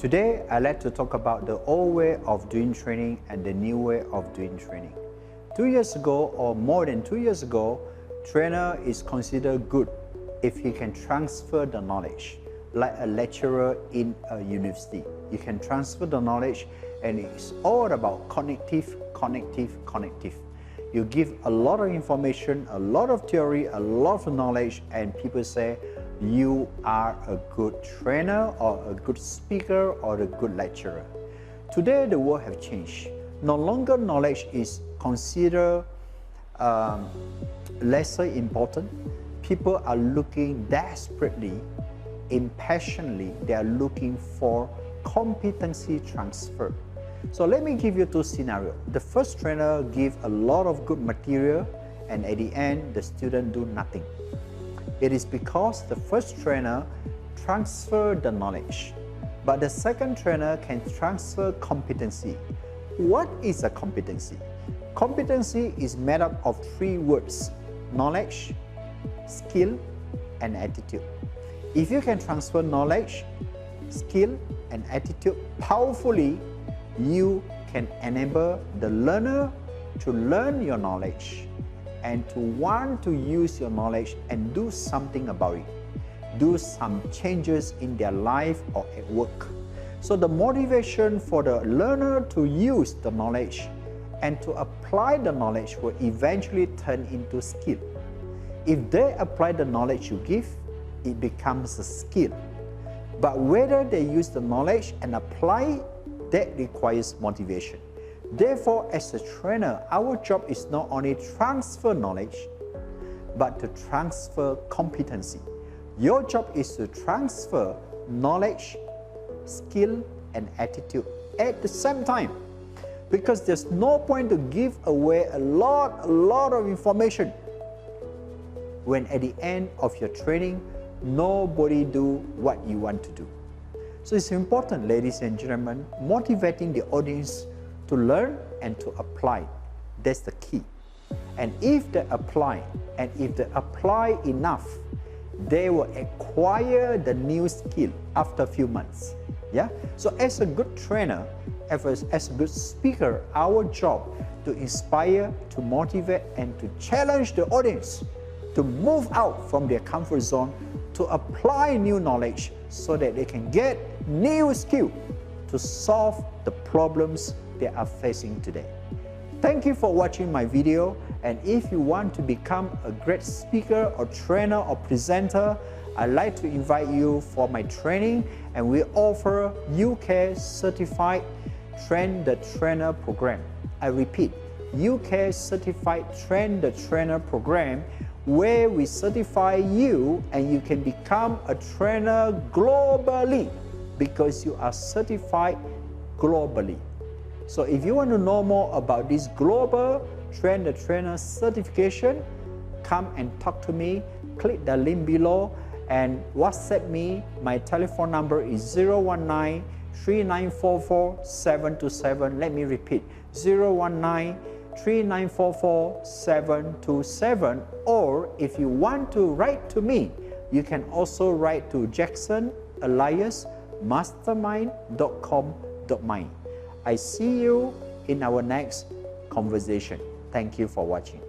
Today, I'd like to talk about the old way of doing training and the new way of doing training. 2 years ago, or more than 2 years ago, trainer is considered good if he can transfer the knowledge, like a lecturer in a university. You can transfer the knowledge, and it's all about cognitive. You give a lot of information, a lot of theory, a lot of knowledge, and people say you are a good trainer or a good speaker or a good lecturer. Today the world has changed. No longer knowledge is considered lesser important. People are looking desperately, impassionately, they are looking for competency transfer. So let me give you two scenarios. The first trainer gives a lot of good material, and at the end the student do nothing. It is because the first trainer transferred the knowledge, but the second trainer can transfer competency. What is a competency? Competency is made up of 3 words: knowledge, skill, and attitude. If you can transfer knowledge, skill, and attitude powerfully, you can enable the learner to learn your knowledge and to want to use your knowledge and do something about it. Do some changes in their life or at work. So the motivation for the learner to use the knowledge and to apply the knowledge will eventually turn into skill. If they apply the knowledge you give, it becomes a skill. But whether they use the knowledge and apply, that requires motivation. Therefore, as a trainer, our job is not only transfer knowledge, but to transfer competency. Your job is to transfer knowledge, skill, and attitude at the same time. Because there's no point to give away a lot of information when at the end of your training, nobody do what you want to do. So it's important, ladies and gentlemen, motivating the audience to learn and to apply. That's the key. And if they apply, and if they apply enough, they will acquire the new skill after a few months. Yeah? So as a good trainer, as a good speaker, our job to inspire, to motivate, and to challenge the audience to move out from their comfort zone, to apply new knowledge so that they can get new skill to solve the problems they are facing today. Thank you for watching my video, and if you want to become a great speaker or trainer or presenter, I'd like to invite you for my training, and we offer UK Certified Train the Trainer program. I repeat, UK Certified Train the Trainer program, where we certify you and you can become a trainer globally because you are certified globally. So if you want to know more about this global Train the Trainer certification, come and talk to me. Click the link below and WhatsApp me. My telephone number is 019 3944 727. Let me repeat, 019 3944 727. Or if you want to write to me, you can also write to jacksonaliasmastermind.com.my. I see you in our next conversation. Thank you for watching.